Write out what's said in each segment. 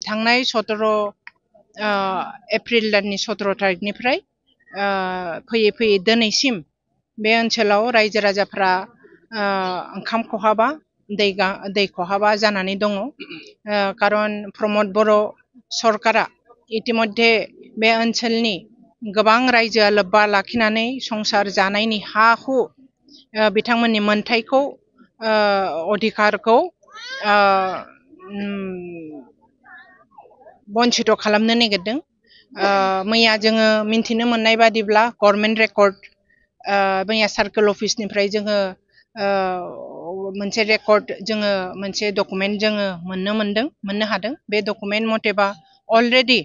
थांनाय 17 एप्रिल दाननि 17 तारिखनिफ्राय फैयै फैयै दिनैसिम बे ओनसोलाव रायजो राजाफ्रा ओंखाम खहाबा दै खहाबा जानानै दङ। खारन प्रमद बर' सरकारा इतिमध्ये बे ओनसोलनि गोबां रायजोआ लोब्बा लाखिनानै संसार जानायनि हा हु बिथांमोननि मोनथायखौ अधिकारखौ बन्चित खालामनो नागिरदों। मैया जोङो मिन्थिनो मोननाय बादिब्ला गभर्नमेन्ट रेकर्ड मैया सार्कोल अफिसनिफ्राय जोङो मोनसे रेकर्ड जोङो मोनसे डकुमेन्ट जोङो मोननो हादों। बे डकुमेन्ट मथेबा अलरेडि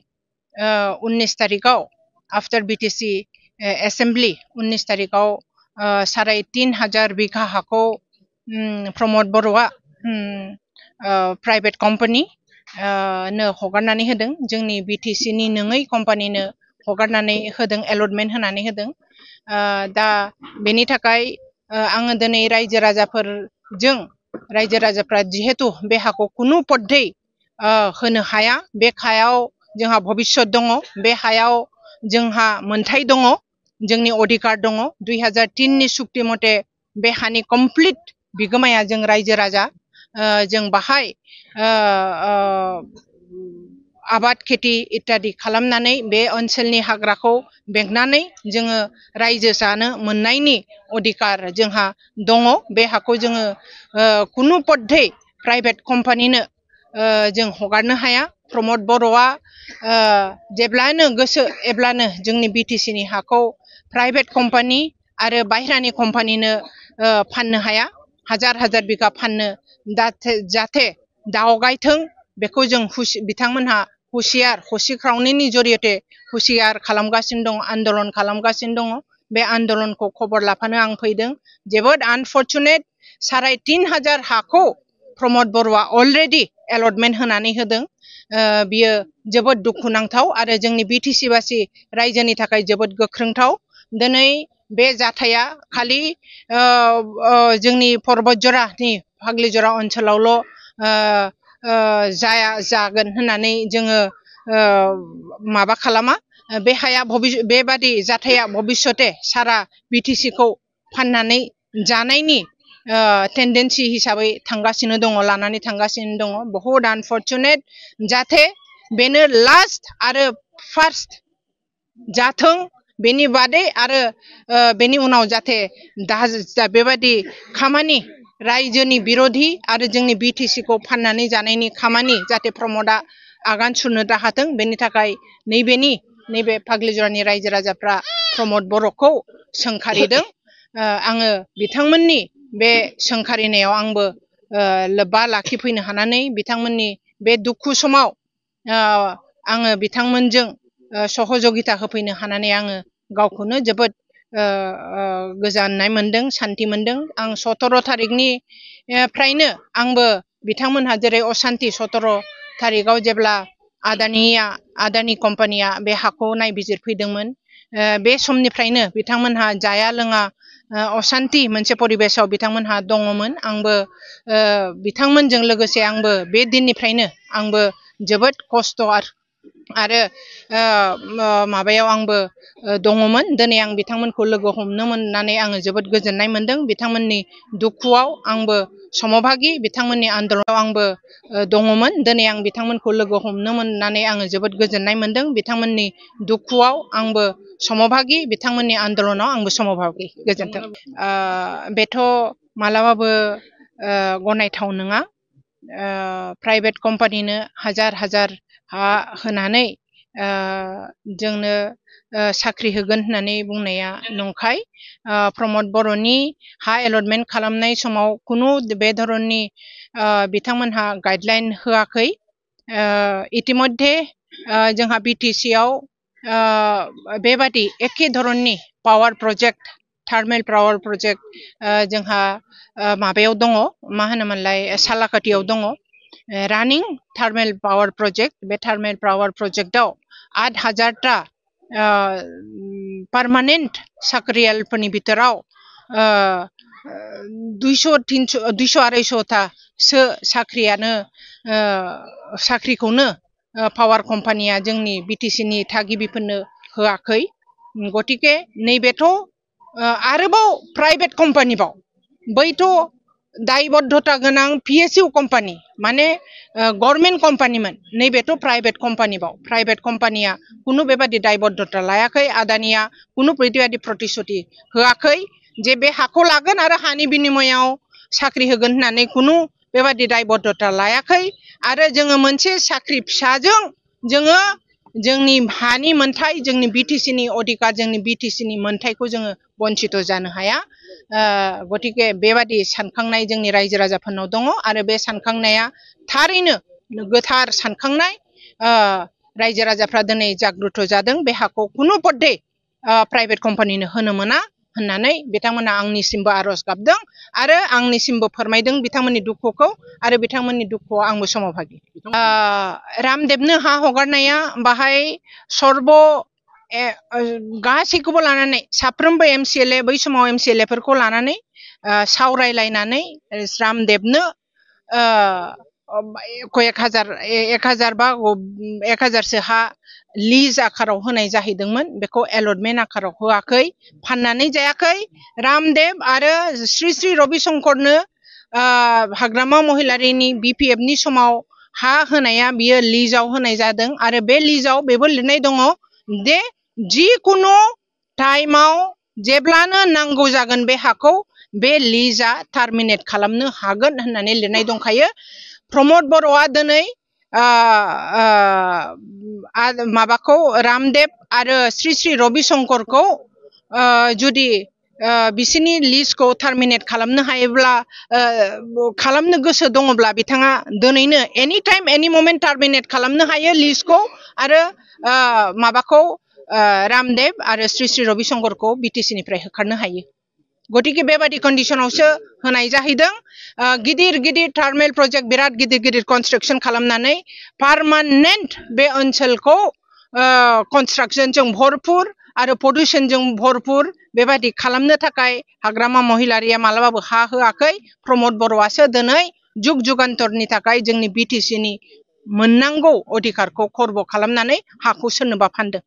19 तारिखआव आफ्टार बिटिसि एसेम्बली 19 तारिखआव 3,500 बिघा हाखौ प्रमद बर'आ प्राइवेट कम्पानि नो हगारनानै होदों। जोंनि बिटिसि नि नङै कम्पानिनो हगारनानै होदों, एलटमेन्ट होनानै होदों। दा बेनि थाखाय आङो दिनै रायजो राजाफ्रा जिहेतु बे हाखौ कुनु पद्धै होनो हाया, बे हायाव जोंहा भबिष्यत दङ, बे हायाव जोंहा मोनथाय दङ, जोंनि अधिकार दङ। 2003 नि सुक्ति मथे बे हानि कमप्लिट बिगोमाया जों रायजो राजा। जों बाहाय आबाद खेथि इत्यादि खालामनानै बे ओनसोलनि हाग्राखौ बेंनानै जोङो रायजो जानो मोननायनि अधिकार जोंहा दङ। बे हाखौ जोङो कुनु पद्धै प्राइवेट कम्पानिनो जों हगारनो हाया। प्रमद बर'आ जेब्लानो गोसो एब्लानो जोंनि बिटिसि नि हाखौ प्राइवेट कम्पानि आरो बाहेरानि कम्पानिनो फाननो हाया। हाजार बिघा फाननो जाहाथे दावगायथों बेखौ जों बिथांमोनहा हसिख्रावनायनि जरियते हुसियार खालामगासिनो दं, आन्दलन खालामगासिनो दङ। बे आन्दलनखौ खबर लाफानो आं फैदों। जोबोद आनफर्चुनेट 3,500 हाखौ प्रमद बर'आ अलरेडि एलटमेन्ट होनानै होदों। बियो जोबोद दुखुनांथाव आरो जोंनि बिटिसि बासि रायजोनि थाखाय जोबोद गोख्रोंथाव। दिनै बे जाथाया खालि जोंनि पर्बतजरानि फाग्लिजरा ओनसोलावल' जागोन होननानै जोङो माबा खालामा। बे हाया बेबादि जाथाया भबिष्यते सारा बिटिसि खौ फाननानै जानायनि टेन्डेन्सि हिसाबै थांगासिनो दङ, लानानै थांगासिनो दङ। बहुद आनफर्चुनेट। जाहाथे बेनो लास्ट आरो फार्स्ट जाथों, बेनि बादै आरो बेनि उनाव जाहाथे बेबादि खामानि रायजोनि बिरोधि आरो जोंनि बिटिसि खौ फाननानै जानायनि खामानि जाहाथे प्रमदआ आगान सुरनो दाहाथों, बेनि थाखाय नैबे फाग्लिजरानि रायजो राजाफ्रा प्रमद बर'खौ सोंखारिदों। आङो बिथांमोननि बे सोंखारिनायाव आंबो लोब्बा लाखिफैनो हानानै बिथांमोननि बे दुखु समाव आङो बिथांमोनजों सहजगिता होफैनो हानानै आङो गावखौनो जोबोद गोजोननाय मोनदों, सान्ति मोनदों। आं 17 तारिखनिफ्रायनो आंबो बिथांमोनहा जेरै असान्ति 17 तारिखआव जेब्ला आदानि कम्पानिया बे हाखौ नायबिजिरफैदोंमोन, बे समनिफ्रायनो बिथांमोनहा जाया लोङा असान्ति मोनसे परिबेसाव बिथांमोनहा दङमोन। आंबो बिथांमोनजों लोगोसे आंबो बे दिननिफ्रायनो आंबो जोबोद खस्थ' आरो माबायाव आंबो दङमोन। दिनै आं बिथांमोनखौ लोगो हमनो मोननानै आङो जोबोद गोजोननाय मोनदों। बिथांमोननि दुखुआव आंबो समभागि, बिथांमोननि आन्दलनाव आंबो दङमोन। दिनै आं बिथांमोनखौ लोगो हमनो मोननानै आङो जोबोद गोजोननाय मोनदों। बिथांमोननि दुखुआव आंबो समभागि, बिथांमोननि आन्दलनाव आंबो समभागि। गोजोन्थों। बेथ' मालाबाबो गनायथाव नङा। प्राइवेट कम्पानिनो हाजार हा होनानै जोंनो साख्रि होगोन होननानै बुंनाया नंखाय। प्रमद बर'नि हा एलटमेन्ट खालामनाय समाव कुनु बे धरननि बिथांमोनहा गाइडलाइन होआखै। इतिमध्ये जोंहा बिटिसि आव बेबादि एखे धरननि power project, thermal power project जोंहा माबायाव दङ, मा होनोमोनलाय, सालाकाटियाव दङ रानिं थार्मेल पावार प्रजेक्ट। बे थार्मेल पावार प्रजेक्टआव 8,000टा पार्मानेन्ट साख्रियालफोरनि बिथोराव 200-250 साख्रिखौनो पावार कम्पानिया जोंनि बिटिसिनि थागिबिफोरनो होआखै गतिके नैबेथ' आरोबाव प्राइभेट कम्पानिबाव बैथ' दायबद्धता गोनां पिएसइउ कम्पानि माने गभर्नमेन्ट कम्पानिमोन नैबेथ' प्राइभेट कम्पानिबाव प्राइभेट कम्पानिया कुनु बेबादि दायबद्धता लायाखै आदानिया कुनु बेबादि प्रतिश्रुति होआखै जे बे हाखौ लागोन आरो हानि बिनिमयाव साख्रि होगोन होननानै कुनु बेबादि दायबद्धता लायाखै आरो जोङो मोनसे साख्रि फिसाजों जोङो जोंनि हानि मोन्थाय जोंनि बिटिसिनि अधिकार जोंनि बिटिसिनि मोन्थायखौ जोङो बन्चित जानो हाया गतिके बेबादि सानखांनाय जोंनि रायजो राजाफोरनाव दङ आरो बे सानखांनाया थारैनो गोथार सानखांनाय रायजो राजाफ्रा दिनै जाग्रत जादों बे हाखौ कुनु पद्धे प्राइभेट कम्पानिनो होनो मोना होननानै बिथांमोना आंनिसिमबो आरज गाबदों आरो आंनिसिमबो फोरमायदों बिथांमोननि दुखुखौ आरो बिथांमोननि दुखुआव आंबो समभागि रामदेबनो हा हगारनाया बाहाय सर्ब गासैखौबो लानानै साफ्रोमबो एमसिएलए बै समाव एमसिएलएफोरखौ लानानै सावरायलायनानै रामदेबनो एक हाजार बा 1000सो हा लिज आकाराव होनाय जाहैदोंमोन बेखौ एलटमेन्ट आकाराव होआखै फाननानै जायाखै रामदेब आरो श्री श्री रबिशंकरनो हाग्रामा महिलारिनि बिपिएफनि समाव हा होनाया बियो लिजआव होनाय जादों आरो बे लिजआव बेबो लिरनाय दङ जे जिकुनु टाइमाव जेब्लानो नांगौ जागोन बे हाखौ बे लिजआ टार्मिनेट खालामनो हागोन होननानै लिरनाय दंखायो प्रमद बर'आ दिनै माबाखौ रामदेब आरो श्री श्री रबिशंकरखौ जुदि बिसोरनि लिस्टखौ टार्मिनेट खालामनो हायोब्ला खालामनो गोसो दङब्ला बिथाङा दिनैनो एनि टाइम एनि मोमेन्ट टार्मिनेट खालामनो हायो लिस्टखौ आरो माबाखौ रामदेब आरो श्री श्री रबिशंकरखौ बिटिसिनिफ्राय होखारनो हायो गतिके बेबादि कन्डिशनावसो होनाय जाहैदों गिदिर गिदिर टार्मेल प्रजेक्ट बिराद गिदिर गिदिर कनस्ट्राक्शन खालामनानै पार्मानेन्ट बे ओनसोलखौ कनस्ट्राक्शनजों भरपुर आरो पल्युशनजों भरपुर बेबादि खालामनो थाखाय हाग्रामा महिलारिया मालाबाबो हा होआखै प्रमद बर'आसो दिनै जुग जुगान्तरनि थाखाय जोंनि बिटिसिनि मोननांगौ अधिकारखौ खर्ब खालामनानै हाखौ सोरनोबा फानदों